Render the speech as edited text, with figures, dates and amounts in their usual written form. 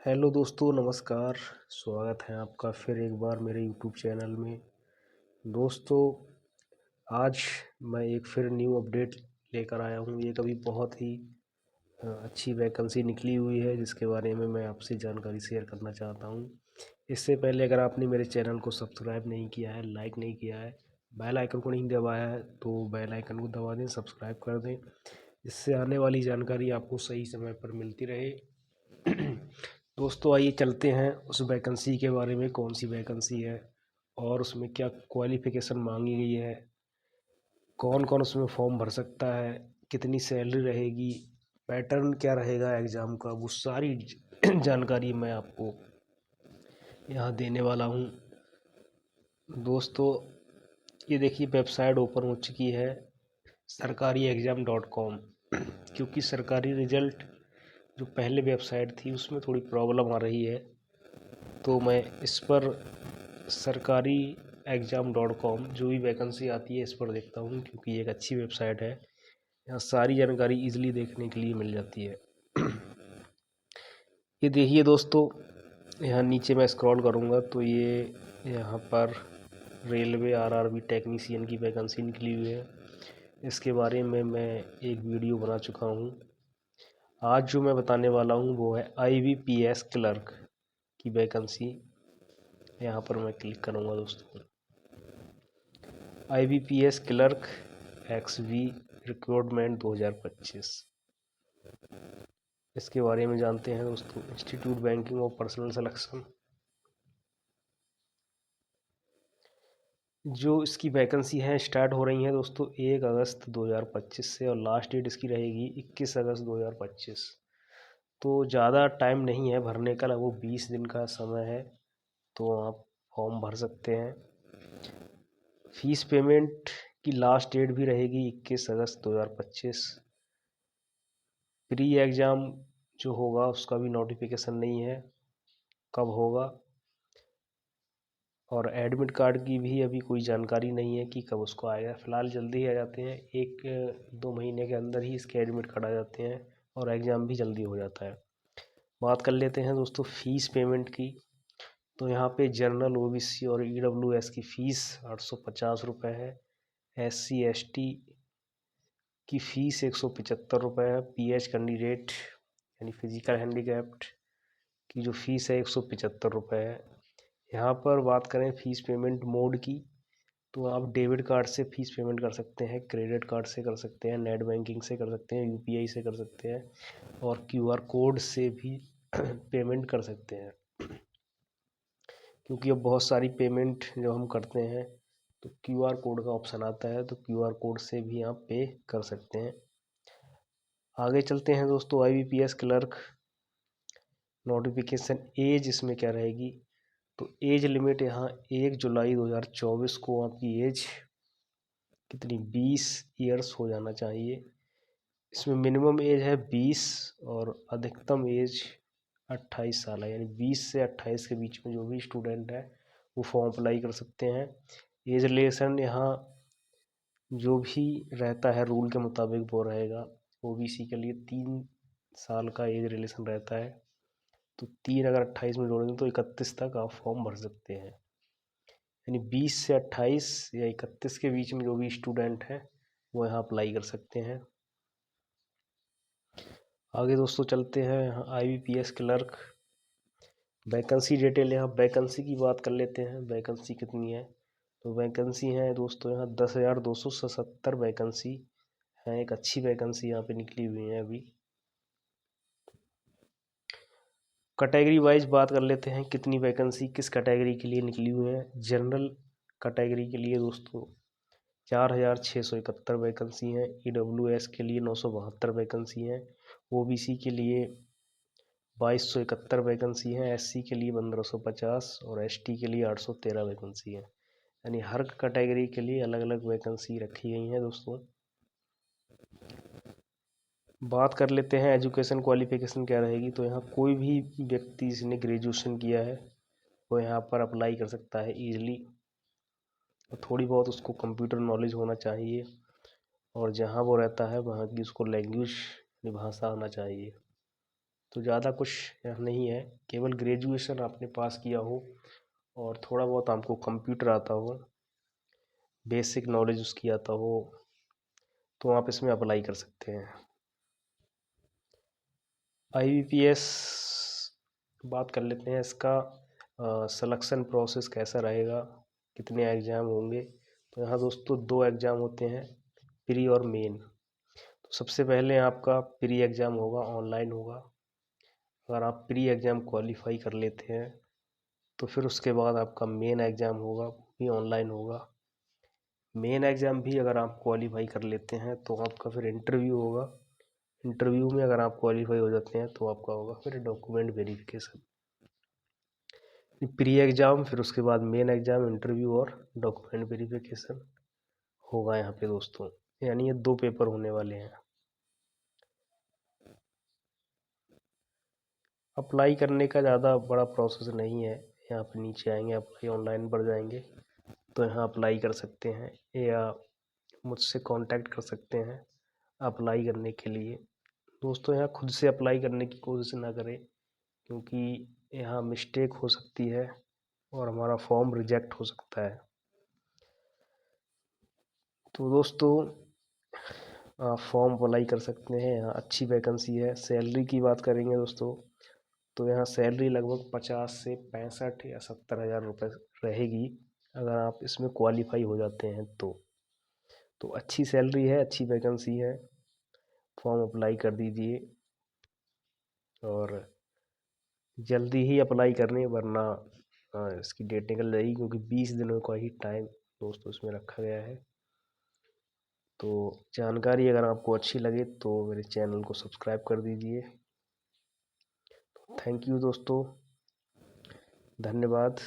Hello दोस्तों, नमस्कार। स्वागत है आपका फिर एक बार मेरे यूट्यूब चैनल में। दोस्तों, आज मैं एक फिर न्यू अपडेट लेकर आया हूँ। एक अभी बहुत ही अच्छी वैकेंसी निकली हुई है जिसके बारे में मैं आपसे जानकारी शेयर करना चाहता हूँ। इससे पहले अगर आपने मेरे चैनल को सब्सक्राइब नहीं किया है, लाइक नहीं किया है, बेल आइकन को नहीं दबाया है तो बेल आइकन को दबा दें, सब्सक्राइब कर दें। इससे आने वाली जानकारी आपको सही समय पर मिलती रहे। दोस्तों, आइए चलते हैं उस वैकेंसी के बारे में, कौन सी वैकेंसी है और उसमें क्या क्वालिफ़िकेशन मांगी गई है, कौन कौन उसमें फॉर्म भर सकता है, कितनी सैलरी रहेगी, पैटर्न क्या रहेगा एग्ज़ाम का, वो सारी जानकारी मैं आपको यहाँ देने वाला हूँ। दोस्तों, ये देखिए वेबसाइट ओपन हो चुकी है sarkariexam.com। क्योंकि सरकारी रिज़ल्ट जो पहले वेबसाइट थी उसमें थोड़ी प्रॉब्लम आ रही है, तो मैं इस पर सरकारी एग्ज़ाम.com जो भी वैकेंसी आती है इस पर देखता हूँ, क्योंकि एक अच्छी वेबसाइट है। यहाँ सारी जानकारी इजीली देखने के लिए मिल जाती है। ये देखिए दोस्तों, यहाँ नीचे मैं स्क्रॉल करूँगा तो ये यहाँ पर रेलवे आरआरबी टेक्नीशियन की वैकेंसी निकली हुई है। इसके बारे में मैं एक वीडियो बना चुका हूँ। आज जो मैं बताने वाला हूँ वो है IBPS क्लर्क की वैकेंसी। यहाँ पर मैं क्लिक करूँगा दोस्तों। IBPS क्लर्क XV रिक्रूटमेंट 2025, इसके बारे में जानते हैं दोस्तों। इंस्टीट्यूट बैंकिंग और पर्सनल सिलेक्शन, जो इसकी वैकेंसी है स्टार्ट हो रही हैं दोस्तों 1 अगस्त 2025 से, और लास्ट डेट इसकी रहेगी 21 अगस्त 2025। तो ज़्यादा टाइम नहीं है भरने का, लगभग 20 दिन का समय है, तो आप फॉर्म भर सकते हैं। फीस पेमेंट की लास्ट डेट भी रहेगी 21 अगस्त 2025। प्री एग्ज़ाम जो होगा उसका भी नोटिफिकेशन नहीं है कब होगा, और एडमिट कार्ड की भी अभी कोई जानकारी नहीं है कि कब उसको आएगा। फ़िलहाल जल्दी ही आ जाते हैं, 1-2 महीने के अंदर ही इसके एडमिट कार्ड आ जाते हैं, और एग्ज़ाम भी जल्दी हो जाता है। बात कर लेते हैं दोस्तों फ़ीस पेमेंट की। तो यहाँ पे जनरल OBC और EWS की फ़ीस 850 रुपये है। SC ST की फ़ीस 175 रुपये है। PH कैंडिडेट यानी फिजिकल हैंडीकैप्ड की जो फ़ीस है 175 रुपये है। यहाँ पर बात करें फ़ीस पेमेंट मोड की, तो आप डेबिट कार्ड से फ़ीस पेमेंट कर सकते हैं, क्रेडिट कार्ड से कर सकते हैं, नेट बैंकिंग से कर सकते हैं, UPI से कर सकते हैं, और QR कोड से भी पेमेंट कर सकते हैं। क्योंकि अब बहुत सारी पेमेंट जब हम करते हैं तो QR कोड का ऑप्शन आता है, तो QR कोड से भी आप पे कर सकते हैं। आगे चलते हैं दोस्तों, IBPS क्लर्क नोटिफिकेशन एज इसमें क्या रहेगी। तो एज लिमिट यहाँ 1 जुलाई 2024 को आपकी एज कितनी 20 ईयर्स हो जाना चाहिए। इसमें मिनिमम एज है 20 और अधिकतम एज 28 साल है, यानी 20 से 28 के बीच में जो भी स्टूडेंट है वो फॉर्म अप्लाई कर सकते हैं। एज रिलेशन यहाँ जो भी रहता है रूल के मुताबिक वो रहेगा। OBC के लिए 3 साल का एज रिलेशन रहता है, तो 3 अगर 28 में जोड़ेंगे तो 31 तक आप फॉर्म भर सकते हैं। यानी 20 से 28 या 31 के बीच में जो भी स्टूडेंट हैं वो यहाँ अप्लाई कर सकते हैं। आगे दोस्तों चलते हैं यहाँ IBPS क्लर्क वैकेंसी डिटेल। यहाँ वैकेंसी की बात कर लेते हैं, वैकेंसी कितनी है। तो वैकेंसी है दोस्तों यहाँ 10,277 वैकेंसी है। एक अच्छी वैकेंसी यहाँ पे निकली हुई है अभी। कैटेगरी वाइज बात कर लेते हैं, कितनी वैकेंसी किस कैटेगरी के लिए निकली हुई है। जनरल कैटेगरी के लिए दोस्तों 4,671 वैकेंसी हैं। EWS के लिए 972 वैकेंसी हैं। OBC के लिए 2,271 वैकेंसी हैं। SC के लिए 1,550 और ST के लिए 813 वैकेंसी है। यानी हर कैटेगरी के लिए अलग अलग वैकेंसी रखी गई हैं दोस्तों। बात कर लेते हैं एजुकेशन क्वालिफिकेशन क्या रहेगी। तो यहाँ कोई भी व्यक्ति जिसने ग्रेजुएशन किया है वो यहाँ पर अप्लाई कर सकता है ईजिली। थोड़ी बहुत उसको कंप्यूटर नॉलेज होना चाहिए, और जहाँ वो रहता है वहाँ की उसको लैंग्वेज भाषा आना चाहिए। तो ज़्यादा कुछ नहीं है, केवल ग्रेजुएशन आपने पास किया हो और थोड़ा बहुत आपको कंप्यूटर आता हो, बेसिक नॉलेज उसकी आता हो, तो आप इसमें अप्लाई कर सकते हैं। IBPS बात कर लेते हैं, इसका सिलेक्शन प्रोसेस कैसा रहेगा, कितने एग्ज़ाम होंगे। तो यहाँ दोस्तों 2 एग्ज़ाम होते हैं, प्री और मेन। तो सबसे पहले आपका प्री एग्ज़ाम होगा, ऑनलाइन होगा। अगर आप प्री एग्ज़ाम क्वालिफाई कर लेते हैं तो फिर उसके बाद आपका मेन एग्ज़ाम होगा, वो भी ऑनलाइन होगा। मेन एग्ज़ाम भी अगर आप क्वालिफाई कर लेते हैं तो आपका फिर इंटरव्यू होगा। इंटरव्यू में अगर आप क्वालिफाई हो जाते हैं तो आपका होगा फिर डॉक्यूमेंट वेरिफिकेशन। प्री एग्ज़ाम, फिर उसके बाद मेन एग्ज़ाम, इंटरव्यू और डॉक्यूमेंट वेरिफिकेशन होगा यहाँ पे दोस्तों। यानी ये 2 पेपर होने वाले हैं। अप्लाई करने का ज़्यादा बड़ा प्रोसेस नहीं है। यहाँ पे नीचे आएंगे, अप्लाई ऑनलाइन पर जाएंगे तो यहाँ अप्लाई कर सकते हैं या मुझसे कांटेक्ट कर सकते हैं अप्लाई करने के लिए। दोस्तों यहाँ खुद से अप्लाई करने की कोशिश ना करें, क्योंकि यहाँ मिस्टेक हो सकती है और हमारा फॉर्म रिजेक्ट हो सकता है। तो दोस्तों आप फॉर्म अप्लाई कर सकते हैं, यहाँ अच्छी वैकेंसी है। सैलरी की बात करेंगे दोस्तों, तो यहाँ सैलरी लगभग 50 से 65 या 70 हज़ार रुपये रहेगी अगर आप इसमें क्वालिफाई हो जाते हैं तो अच्छी सैलरी है, अच्छी वैकेंसी है। फॉर्म अप्लाई कर दीजिए और जल्दी ही अप्लाई करने, वरना इसकी डेट निकल जाएगी, क्योंकि 20 दिनों का ही टाइम दोस्तों इसमें रखा गया है। तो जानकारी अगर आपको अच्छी लगे तो मेरे चैनल को सब्सक्राइब कर दीजिए। थैंक यू दोस्तों, धन्यवाद।